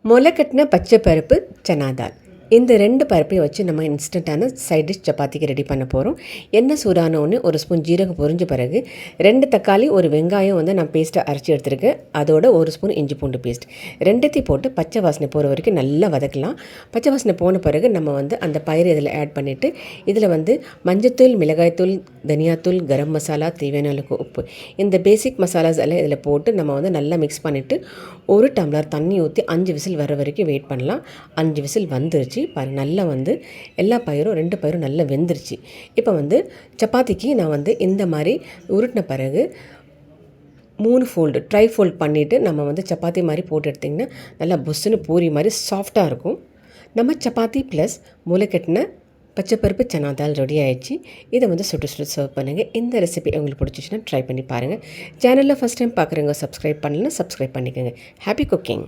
முளைக்கட்டின பச்சை பருப்பு சனா தால். இந்த 2 பருப்பையும் வச்சு நம்ம இன்ஸ்டண்ட்டான சைட் டிஷ் சப்பாத்திக்கு ரெடி பண்ண போகிறோம். எண்ணெய் சூடான உடனே ஒரு ஸ்பூன் ஜீரகம் பொரிஞ்ச பிறகு 2 தக்காளி, ஒரு வெங்காயம் நான் பேஸ்ட்டை அரைச்சி எடுத்துருக்கேன். அதோட ஒரு ஸ்பூன் இஞ்சி பூண்டு பேஸ்ட் ரெண்டுத்தையும் போட்டு பச்சை வாசனை போகிற வரைக்கும் நல்லா வதக்கலாம். பச்சை வாசனை போன பிறகு நம்ம அந்த பயிரை இதில் ஆட் பண்ணிவிட்டு இதில் மஞ்சத்தூள், மிளகாய்த்தூள், தனியாத்தூள், கரம் மசாலா, தேவையான அளவுக்கு உப்பு, இந்த பேசிக் மசாலாஸ் எல்லாம் இதில் போட்டு நம்ம நல்லா மிக்ஸ் பண்ணிவிட்டு ஒரு டம்ளர் தண்ணி ஊற்றி 5 விசில் வர வரைக்கும் வெயிட் பண்ணலாம். 5 விசில் வந்துருச்சு பாருங்கள். நல்லா எல்லா பயிரும் 2 பயிரும் நல்லா வெந்துருச்சு. இப்போ சப்பாத்திக்கு நான் இந்த மாதிரி உருட்டின பிறகு 3 ஃபோல்டு ட்ரை ஃபோல்ட் பண்ணிவிட்டு நம்ம சப்பாத்தி மாதிரி போட்டு எடுத்திங்கன்னா நல்லா புஸ்ஸுன்னு பூரி மாதிரி சாஃப்டாக இருக்கும். நம்ம சப்பாத்தி ப்ளஸ் முளைக்கட்டின பச்சைப்பருப்பு சனா தால் ரெடி ஆகிடுச்சு. இதை சுட்டு சுட்டு சர்வ் பண்ணுங்கள். இந்த ரெசிபி உங்களுக்கு பிடிச்சிச்சின்னா ட்ரை பண்ணி பாருங்கள். சேனலில் ஃபஸ்ட் டைம் பார்க்குறவங்க சப்ஸ்கிரைப் பண்ணலன்னா சப்ஸ்கிரைப் பண்ணிக்கோங்க. Happy cooking.